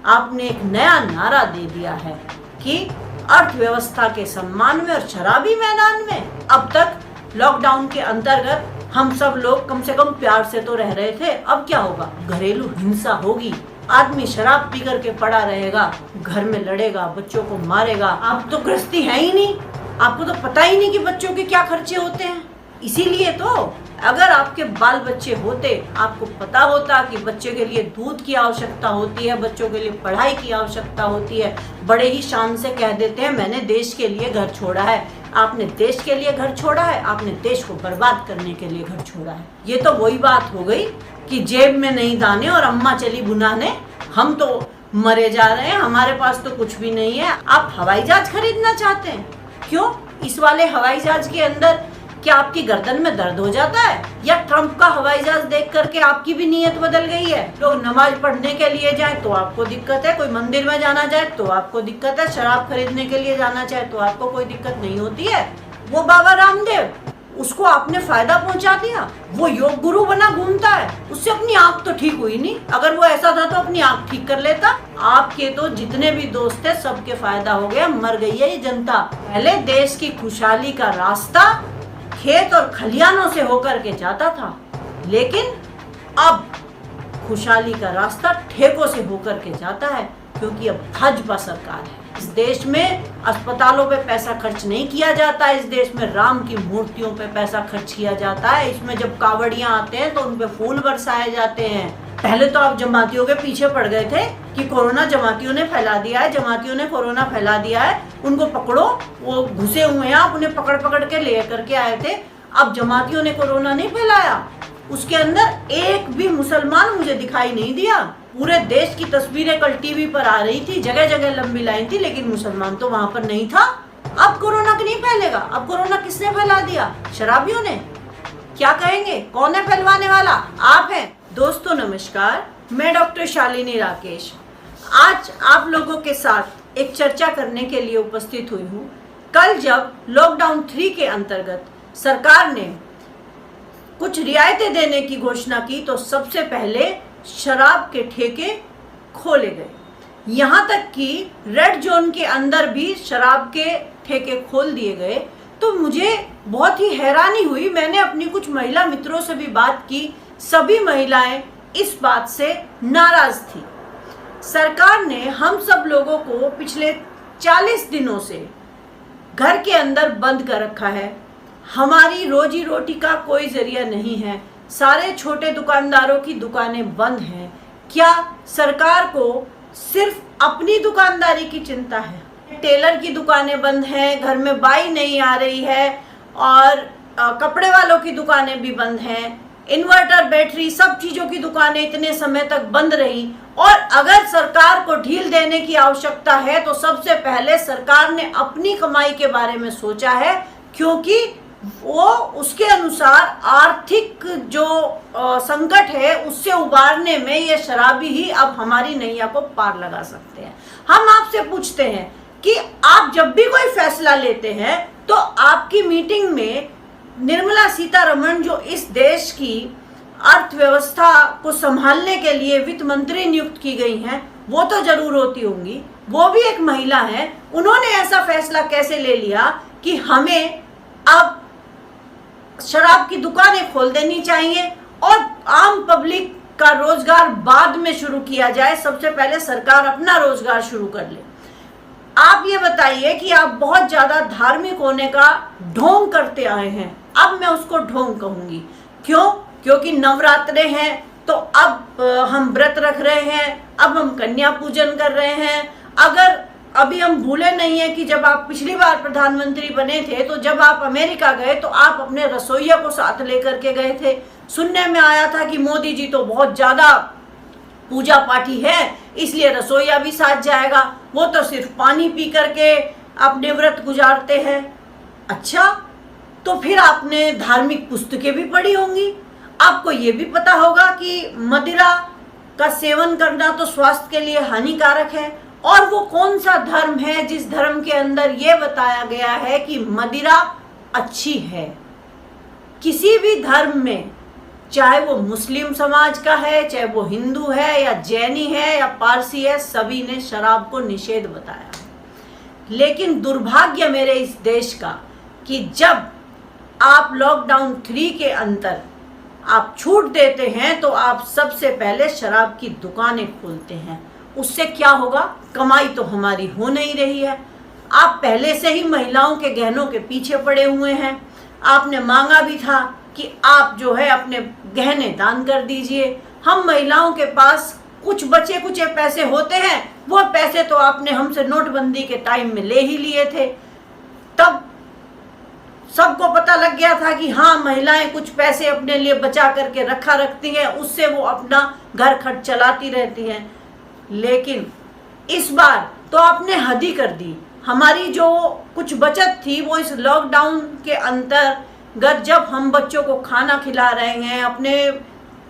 आपने एक नया नारा दे दिया है कि अर्थव्यवस्था के सम्मान में और शराबी मैदान में। अब तक लॉकडाउन के अंतर्गत हम सब लोग कम से कम प्यार से तो रह रहे थे, अब क्या होगा? घरेलू हिंसा होगी, आदमी शराब पी करके पड़ा रहेगा, घर में लड़ेगा, बच्चों को मारेगा। आप तो गृहस्थी है ही नहीं, आपको तो पता ही नहीं कि बच्चों के क्या खर्चे होते हैं। इसीलिए तो अगर आपके बाल बच्चे होते, आपको पता होता कि बच्चे के लिए दूध की आवश्यकता होती है, बच्चों के लिए पढ़ाई की आवश्यकता होती है, बड़े ही शान से कह देते हैं मैंने देश के लिए घर छोड़ा है। आपने देश के लिए घर छोड़ा है, आपने देश को बर्बाद करने के लिए घर छोड़ा है। ये तो वही बात हो गई कि जेब में नहीं दाने और अम्मा चली बुनाने, हम तो मरे जा रहे हैं, हमारे पास तो कुछ भी नहीं है। आप हवाई जहाज खरीदना चाहते हैं, क्यों? इस वाले हवाई जहाज के अंदर क्या आपकी गर्दन में दर्द हो जाता है? या ट्रंप का हवाई जहाज देख करके आपकी भी नीयत बदल गई है? लोग नमाज पढ़ने के लिए जाए तो आपको दिक्कत है, कोई मंदिर में जाना चाहे तो आपको दिक्कत है, शराब खरीदने के लिए जाना चाहे तो आपको कोई दिक्कत नहीं होती है। वो बाबा रामदेव, उसको आपने फायदा पहुंचा दिया, वो योग गुरु बना घूमता है, उससे अपनी आंख तो ठीक हुई नहीं। अगर वो ऐसा था तो अपनी आंख ठीक कर लेता। आपके तो जितने भी दोस्त थे सबके फायदा हो गया, मर गई है ये जनता। पहले देश की खुशहाली का रास्ता खेत और खलियानों से होकर के जाता था, लेकिन अब खुशहाली का रास्ता ठेकों से होकर के जाता है, क्योंकि अब भाजपा सरकार है। इस देश में अस्पतालों पे पैसा खर्च नहीं किया जाता, इस देश में राम की मूर्तियों पे पैसा खर्च किया जाता है। इसमें जब कावड़ियां आते हैं तो उन पे फूल बरसाए जाते हैं। पहले तो आप जमातियों के पीछे पड़ गए थे कि कोरोना जमातियों ने फैला दिया है, जमातियों ने कोरोना फैला दिया है, उनको पकड़ो, वो घुसे हुए हैं, आप उन्हें पकड़ पकड़ के ले करके आए थे। अब जमातियों ने कोरोना नहीं फैलाया, उसके अंदर एक भी मुसलमान मुझे दिखाई नहीं दिया। पूरे देश की तस्वीरें कल टीवी पर आ रही थी, जगह जगह लंबी लाइन थी, लेकिन मुसलमान तो वहां पर नहीं था। अब कोरोना नहीं फैलेगा। अब कोरोना किसने फैला दिया? शराबियों ने। क्या कहेंगे, कौन है फैलवाने वाला? आप हैं। दोस्तों नमस्कार, मैं डॉक्टर शालिनी राकेश आज आप लोगों के साथ एक चर्चा करने के लिए उपस्थित हुई हूँ। कल जब लॉकडाउन 3 के अंतर्गत सरकार ने कुछ रियायतें देने की घोषणा की तो सबसे पहले शराब के ठेके खोले गए, यहाँ तक कि रेड जोन के अंदर भी शराब के ठेके खोल दिए गए। तो मुझे बहुत ही हैरानी हुई। मैंने अपनी कुछ महिला मित्रों से भी बात की, सभी महिलाएं इस बात से नाराज थी। सरकार ने हम सब लोगों को पिछले 40 दिनों से घर के अंदर बंद कर रखा है। हमारी रोजी रोटी का कोई जरिया नहीं है, सारे छोटे दुकानदारों की दुकानें बंद हैं। क्या सरकार को सिर्फ अपनी दुकानदारी की चिंता है? टेलर की दुकानें बंद हैं, घर में बाई नहीं आ रही है, और कपड़े वालों की दुकानें भी बंद हैं, इन्वर्टर, बैटरी, सब चीजों की दुकानें इतने समय तक बंद रही। और अगर सरकार को ढील देने की आवश्यकता है तो सबसे पहले सरकार ने अपनी कमाई के बारे में सोचा है, क्योंकि वो उसके अनुसार आर्थिक जो संकट है उससे उबारने में ये शराबी ही अब हमारी नैया को पार लगा सकते हैं। हम आपसे पूछते हैं कि आप जब भी कोई फैसला लेते हैं तो आपकी मीटिंग में निर्मला सीतारमण, जो इस देश की अर्थव्यवस्था को संभालने के लिए वित्त मंत्री नियुक्त की गई हैं, वो तो जरूर होती होंगी, वो भी एक महिला है। उन्होंने ऐसा फैसला कैसे ले लिया कि हमें अब शराब की दुकानें खोल देनी चाहिए और आम पब्लिक का रोजगार बाद में शुरू किया जाए, सबसे पहले सरकार अपना रोजगार शुरू कर ले? आप ये बताइए कि आप बहुत ज्यादा धार्मिक होने का ढोंग करते आए हैं। अब मैं उसको ढोंग कहूंगी। क्यों? क्योंकि नवरात्रे हैं तो अब हम व्रत रख रहे हैं, अब हम कन्या पूजन कर रहे हैं। अगर अभी हम भूले नहीं है कि जब आप पिछली बार प्रधानमंत्री बने थे तो जब आप अमेरिका गए तो आप अपने रसोइया को साथ लेकर के गए थे। सुनने में आया था कि मोदी जी तो बहुत ज्यादा पूजा पाठी है, इसलिए रसोइया भी साथ जाएगा, वो तो सिर्फ पानी पी करके अपने व्रत गुजारते हैं। अच्छा, तो फिर आपने धार्मिक पुस्तकें भी पढ़ी होंगी, आपको ये भी पता होगा कि मदिरा का सेवन करना तो स्वास्थ्य के लिए हानिकारक है। और वो कौन सा धर्म है जिस धर्म के अंदर ये बताया गया है कि मदिरा अच्छी है? किसी भी धर्म में चाहे वो मुस्लिम समाज का है, चाहे वो हिंदू है या जैनी है या पारसी है, सभी ने शराब को निषेध बताया। लेकिन दुर्भाग्य मेरे इस देश का कि जब आप लॉकडाउन 3 के अंदर आप छूट देते हैं तो आप सबसे पहले शराब की दुकानें खोलते हैं। उससे क्या होगा? कमाई तो हमारी हो नहीं रही है। आप पहले से ही महिलाओं के गहनों के पीछे पड़े हुए हैं। आपने मांगा भी था कि आप जो है अपने गहने दान कर दीजिए। हम महिलाओं के पास कुछ बचे कुचे पैसे होते हैं, वो पैसे तो आपने हमसे नोटबंदी के टाइम में ले ही लिए थे। तब सबको पता लग गया था कि हाँ, महिलाएं कुछ पैसे अपने लिए बचा करके रखा रखती हैं, उससे वो अपना घर खर्च चलाती रहती हैं। लेकिन इस बार तो आपने हद ही कर दी। हमारी जो कुछ बचत थी वो इस लॉकडाउन के अंतर्गत, जब हम बच्चों को खाना खिला रहे हैं, अपने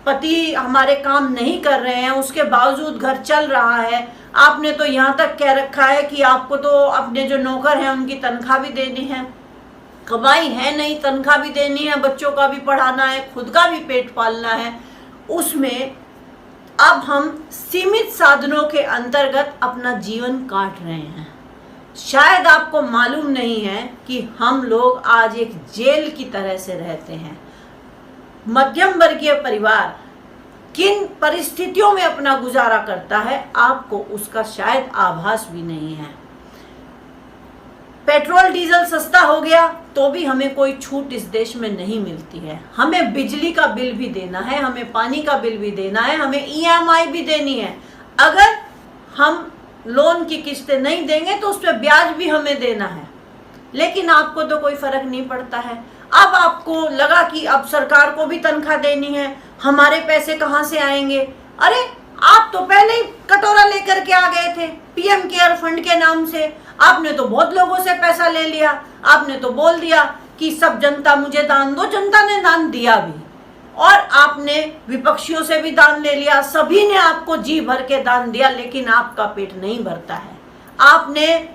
पति हमारे काम नहीं कर रहे हैं, उसके बावजूद घर चल रहा है, आपने तो यहाँ तक कह रखा है कि आपको तो अपने जो नौकर हैं उनकी तनख्वाह भी देनी है। कमाई है नहीं, तनख्वाह भी देनी है, बच्चों का भी पढ़ाना है, खुद का भी पेट पालना है। उसमें अब हम सीमित साधनों के अंतर्गत अपना जीवन काट रहे हैं। शायद आपको मालूम नहीं है कि हम लोग आज एक जेल की तरह से रहते हैं। मध्यम वर्गीय परिवार किन परिस्थितियों में अपना गुजारा करता है, आपको उसका शायद आभास भी नहीं है। पेट्रोल डीजल सस्ता हो गया तो भी हमें कोई छूट इस देश में नहीं मिलती है। हमें बिजली का बिल भी देना है, हमें पानी का बिल भी देना है, हमें EMI भी देनी है। अगर हम लोन की किस्तें नहीं देंगे तो उस पर ब्याज भी हमें देना है। लेकिन आपको तो कोई फर्क नहीं पड़ता है। अब आपको लगा कि अब सरकार को भी तनख्वाह देनी है, हमारे पैसे कहाँ से आएंगे? अरे आप तो पहले ही कटोरा लेकर के आ गए थे PM केयर फंड के नाम से। आपने तो बहुत लोगों से पैसा ले लिया। आपने तो बोल दिया कि सब जनता मुझे दान दो, जनता ने दान दिया भी। और आपने विपक्षियों से भी दान ले लिया, सभी ने आपको जी भर के दान दिया, लेकिन आपका पेट नहीं भरता है। आपने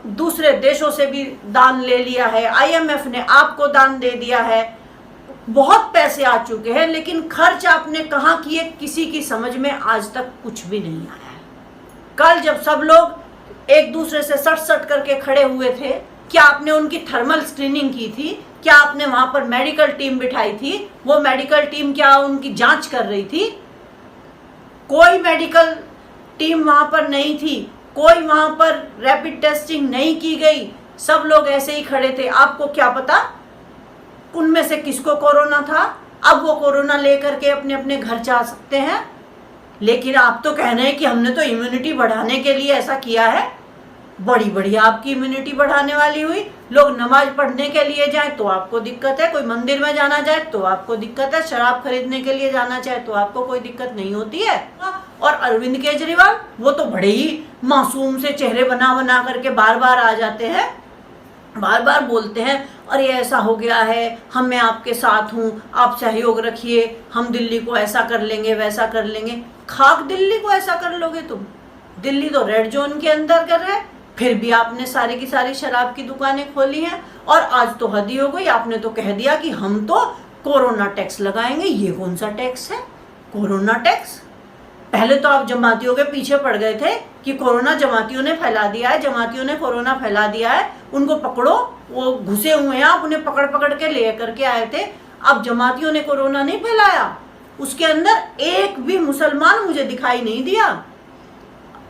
दूसरे देशों से भी दान ले लिया है, IMF ने आपको दान दे दिया है, बहुत पैसे आ चुके हैं, लेकिन खर्च आपने कहाँ किए किसी की समझ में आज तक कुछ भी नहीं आया है। कल जब सब लोग एक दूसरे से सट करके खड़े हुए थे, क्या आपने उनकी थर्मल स्क्रीनिंग की थी? क्या आपने वहां पर मेडिकल टीम बिठाई थी? वो मेडिकल टीम क्या उनकी जांच कर रही थी? कोई मेडिकल टीम वहां पर नहीं थी, कोई वहां पर रैपिड टेस्टिंग नहीं की गई। सब लोग ऐसे ही खड़े थे। आपको क्या पता उनमें से किसको कोरोना था? अब वो कोरोना लेकर के अपने अपने घर जा सकते हैं। लेकिन आप तो कह रहे हैं कि हमने तो इम्यूनिटी बढ़ाने के लिए ऐसा किया है। बड़ी बढ़िया आपकी इम्यूनिटी बढ़ाने वाली हुई। लोग नमाज पढ़ने के लिए जाए तो आपको दिक्कत है, कोई मंदिर में जाना जाए तो आपको दिक्कत है, शराब खरीदने के लिए जाना चाहे तो आपको कोई दिक्कत नहीं होती है। और अरविंद केजरीवाल, वो तो बड़े ही मासूम से चेहरे बना बना करके बार बार आ जाते हैं, बार बार बोलते हैं अरे ऐसा हो गया है, हम मैं आपके साथ हूँ, आप सहयोग रखिए, हम दिल्ली को ऐसा कर लेंगे वैसा कर लेंगे। खाक दिल्ली को ऐसा कर लोगे तुम? दिल्ली तो रेड जोन के अंदर कर रहे हैं, फिर भी आपने सारी की सारी शराब की दुकानें खोली हैं। और आज तो हद ही हो गई, आपने तो कह दिया कि हम तो कोरोना टैक्स लगाएंगे। ये कौन सा टैक्स है कोरोना टैक्स? पहले तो आप जमातियों के पीछे पड़ गए थे कि कोरोना जमातियों ने फैला दिया है, जमातियों ने कोरोना फैला दिया है, उनको पकड़ो, वो घुसे हुए हैं, आप उन्हें पकड़ पकड़ के ले करके आए थे। अब जमातियों ने कोरोना नहीं फैलाया, उसके अंदर एक भी मुसलमान मुझे दिखाई नहीं दिया।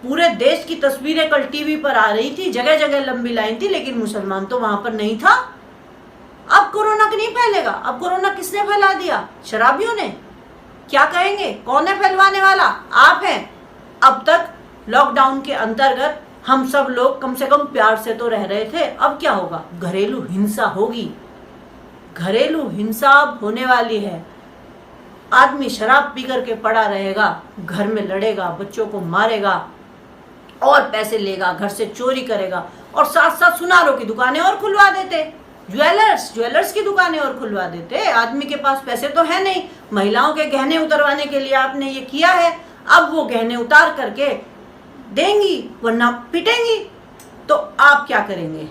पूरे देश की तस्वीरें कल टीवी पर आ रही थी, जगह जगह लंबी लाइन थी, लेकिन मुसलमान तो वहां पर नहीं था। अब कोरोना नहीं फैलेगा। अब कोरोना किसने फैला दिया? शराबियों ने। क्या कहेंगे, कौन है फैलवाने वाला? आप हैं। अब तक लॉकडाउन के अंतर्गत हम सब लोग कम से कम प्यार से तो रह रहे थे। अब क्या होगा? घरेलू हिंसा होगी। घरेलू हिंसा अब होने वाली है। आदमी शराब पी करके पड़ा रहेगा, घर में लड़ेगा, बच्चों को मारेगा और पैसे लेगा, घर से चोरी करेगा, और साथ साथ सुनारों की दुकानें और खुलवा देते, ज्वेलर्स की दुकानें और खुलवा देते। आदमी के पास पैसे तो है नहीं, महिलाओं के गहने उतरवाने के लिए आपने ये किया है। अब वो गहने उतार करके देंगी वरना पिटेंगी, तो आप क्या करेंगे?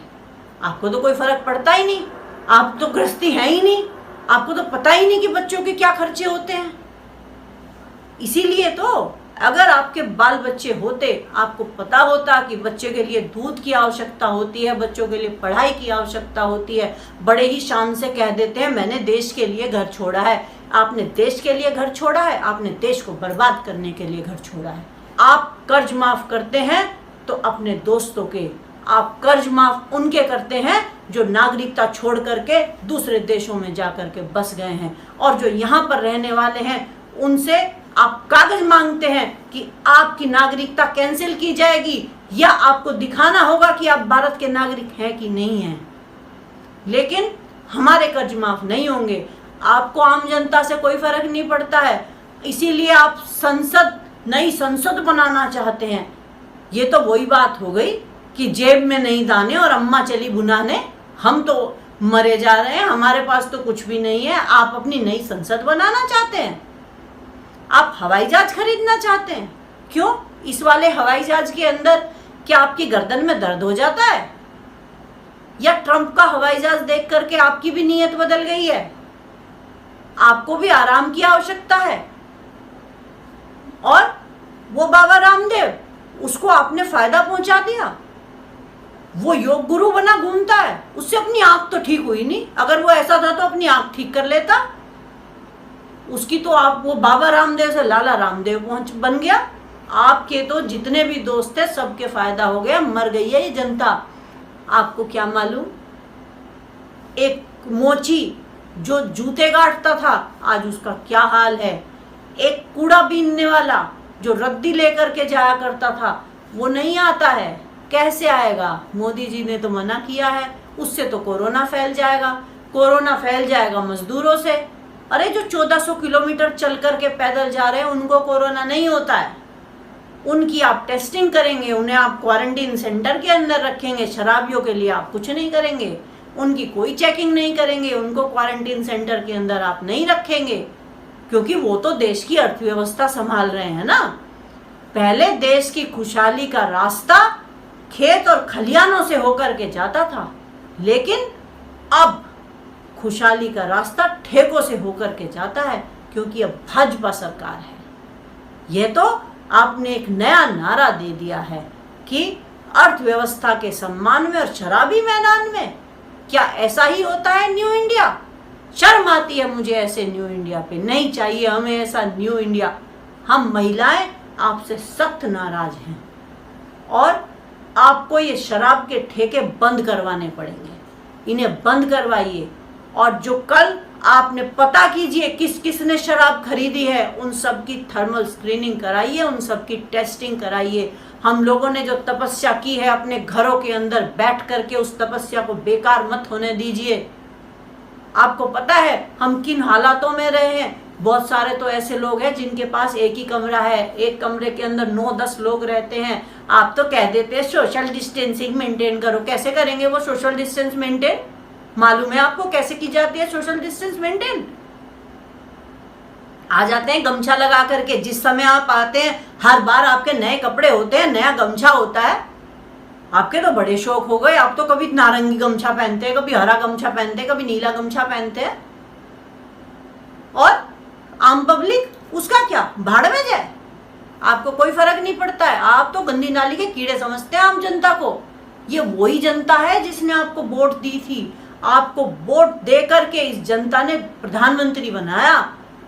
आपको तो कोई फर्क पड़ता ही नहीं, आप तो गृहस्थी है ही नहीं। आपको तो पता ही नहीं कि बच्चों के क्या खर्चे होते हैं। इसीलिए तो अगर आपके बाल बच्चे होते, आपको पता होता कि बच्चे के लिए दूध की आवश्यकता होती है, बच्चों के लिए पढ़ाई की आवश्यकता होती है, बड़े ही शान से कह देते हैं मैंने देश के लिए घर छोड़ा है। आपने देश के लिए घर छोड़ा है, आपने देश को बर्बाद करने के लिए घर छोड़ा है। आप कर्ज माफ करते हैं तो अपने दोस्तों के, आप कर्ज माफ उनके करते हैं जो नागरिकता छोड़ करके दूसरे देशों में जा करके बस गए हैं, और जो यहाँ पर रहने वाले हैं उनसे आप कागज मांगते हैं कि आपकी नागरिकता कैंसिल की जाएगी, या आपको दिखाना होगा कि आप भारत के नागरिक हैं कि नहीं हैं। लेकिन हमारे कर्ज माफ नहीं होंगे। आपको आम जनता से कोई फर्क नहीं पड़ता है, इसीलिए आप नई संसद बनाना चाहते हैं। ये तो वही बात हो गई कि जेब में नहीं दाने और अम्मा चली भुनाने, हम तो मरे जा रहे हैं, हमारे पास तो कुछ भी नहीं है। आप अपनी नई संसद बनाना चाहते हैं, आप हवाई जहाज खरीदना चाहते हैं। क्यों? इस वाले हवाई जहाज के अंदर क्या आपकी गर्दन में दर्द हो जाता है, या ट्रंप का हवाई जहाज देख करके आपकी भी नीयत बदल गई है? आपको भी आराम की आवश्यकता है। और वो बाबा रामदेव, उसको आपने फायदा पहुंचा दिया, वो योग गुरु बना घूमता है, उससे अपनी आंख तो ठीक हुई नहीं। अगर वो ऐसा था तो अपनी आंख ठीक कर लेता। उसकी तो आप, वो बाबा रामदेव से लाला रामदेव बन गया। आपके तो जितने भी दोस्त थे सबके फायदा हो गया, मर गई है ये जनता। आपको क्या मालूम, एक मोची जो जूते गांठता था आज उसका क्या हाल है। एक कूड़ा बीनने वाला जो रद्दी लेकर के जाया करता था वो नहीं आता है। कैसे आएगा? मोदी जी ने तो मना किया है, उससे तो कोरोना फैल जाएगा। कोरोना फैल जाएगा मजदूरों से। अरे जो 1400 किलोमीटर चल करके पैदल जा रहे हैं उनको कोरोना नहीं होता है। उनकी आप टेस्टिंग करेंगे, उन्हें आप क्वारंटीन सेंटर के अंदर रखेंगे। शराबियों के लिए आप कुछ नहीं करेंगे, उनकी कोई चेकिंग नहीं करेंगे, उनको क्वारंटीन सेंटर के अंदर आप नहीं रखेंगे, क्योंकि वो तो देश की अर्थव्यवस्था संभाल रहे हैं ना। पहले देश की खुशहाली का रास्ता खेत और खलियानों से होकर के जाता था, लेकिन अब खुशहाली का रास्ता ठेकों से होकर के जाता है, क्योंकि अब भाजपा सरकार है। यह तो आपने एक नया नारा दे दिया है कि अर्थव्यवस्था के सम्मान में और शराबी मैदान में। क्या ऐसा ही होता है न्यू इंडिया? शर्म आती है मुझे ऐसे न्यू इंडिया पे। नहीं चाहिए हमें ऐसा न्यू इंडिया। हम महिलाएं आपसे सख्त नाराज हैं और आपको ये शराब के ठेके बंद करवाने पड़ेंगे। इन्हें बंद करवाइए, और जो कल आपने पता कीजिए किस किस ने शराब खरीदी है, उन सब की थर्मल स्क्रीनिंग कराइए, उन सब की टेस्टिंग कराइए। हम लोगों ने जो तपस्या की है अपने घरों के अंदर बैठ करके, उस तपस्या को बेकार मत होने दीजिए। आपको पता है हम किन हालातों में रहे हैं। बहुत सारे तो ऐसे लोग हैं जिनके पास एक ही कमरा है, एक कमरे के अंदर 9-10 लोग रहते हैं। आप तो कह देते हैं सोशल डिस्टेंसिंग मेंटेन करो। कैसे करेंगे वो सोशल डिस्टेंस मेंटेन? मालूम है आपको कैसे की जाती है सोशल डिस्टेंस मेंटेन? आ जाते हैं गमछा लगा करके। जिस समय आप आते हैं हर बार आपके नए कपड़े होते हैं, नया गमछा होता है। आपके तो बड़े शौक हो गए, आप तो कभी नारंगी गमछा पहनते हैं, कभी हरा गमछा पहनते हैं, कभी नीला गमछा पहनते हैं। और आम पब्लिक उसका क्या, भाड़ में जाए, आपको कोई फर्क नहीं पड़ता है। आप तो गंदी नाली के कीड़े समझते हैं आम जनता को। ये वही जनता है जिसने आपको वोट दी थी। आपको वोट दे करके इस जनता ने प्रधानमंत्री बनाया।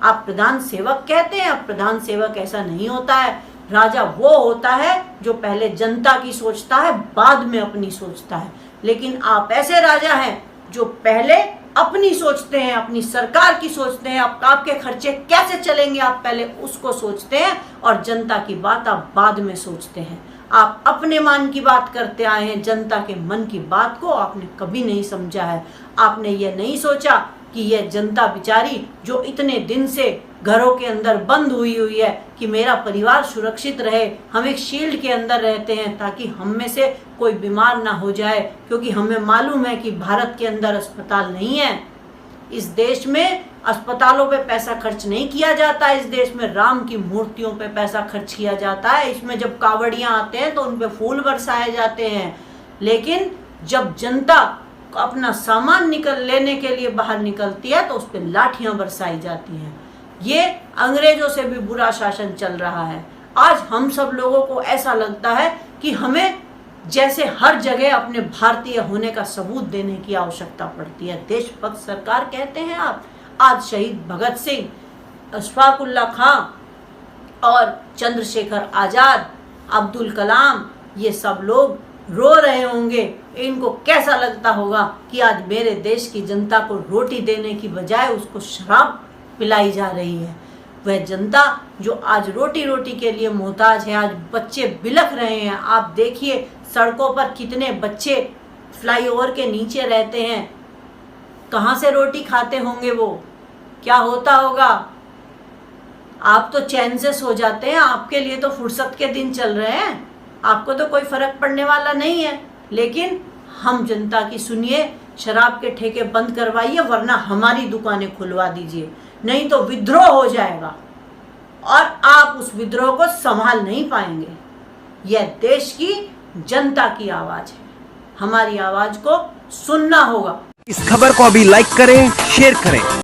आप प्रधान सेवक कहते हैं, अब प्रधान सेवक ऐसा नहीं होता है। राजा वो होता है जो पहले जनता की सोचता है, बाद में अपनी सोचता है। लेकिन आप ऐसे राजा हैं जो पहले अपनी सोचते हैं, अपनी सरकार की सोचते हैं। आपके खर्चे कैसे चलेंगे आप पहले उसको सोचते हैं, और जनता की बात आप बाद में सोचते हैं। आप अपने मन की बात करते आए हैं, जनता के मन की बात को आपने कभी नहीं समझा है। आपने ये नहीं सोचा कि यह जनता बेचारी जो इतने दिन से घरों के अंदर बंद हुई है कि मेरा परिवार सुरक्षित रहे। हम एक शील्ड के अंदर रहते हैं ताकि हम में से कोई बीमार ना हो जाए, क्योंकि हमें मालूम है कि भारत के अंदर अस्पताल नहीं है। इस देश में अस्पतालों पे पैसा खर्च नहीं किया जाता। इस देश में राम की मूर्तियों पे पैसा खर्च किया जाता है। इसमें जब कावड़ियाँ आते हैं तो उन पे फूल बरसाए जाते हैं। लेकिन जब जनता अपना सामान लेने के लिए बाहर निकलती है तो उस पर लाठियां बरसाई जाती हैं। ये अंग्रेजों से भी बुरा शासन चल रहा है। आज हम सब लोगों को ऐसा लगता है कि हमें जैसे हर जगह अपने भारतीय होने का सबूत देने की आवश्यकता पड़ती है। देशभक्त सरकार कहते हैं आप। आज शहीद भगत सिंह, अशफाक उल्लाह खां और चंद्रशेखर आजाद, अब्दुल कलाम, ये सब लोग रो रहे होंगे। इनको कैसा लगता होगा कि आज मेरे देश की जनता को रोटी देने की बजाय उसको शराब पिलाई जा रही है। वह जनता जो आज रोटी रोटी के लिए मोहताज है, आज बच्चे बिलख रहे हैं। आप देखिए सड़कों पर कितने बच्चे फ्लाईओवर के नीचे रहते हैं, कहाँ से रोटी खाते होंगे वो, क्या होता होगा। आप तो चैन से सो जाते हैं, आपके लिए तो फुर्सत के दिन चल रहे हैं, आपको तो कोई फर्क पड़ने वाला नहीं है। लेकिन हम जनता की सुनिए, शराब के ठेके बंद करवाइए वरना हमारी दुकानें खुलवा दीजिए, नहीं तो विद्रोह हो जाएगा और आप उस विद्रोह को संभाल नहीं पाएंगे। यह देश की जनता की आवाज है, हमारी आवाज को सुनना होगा। इस खबर को अभी लाइक करें, शेयर करें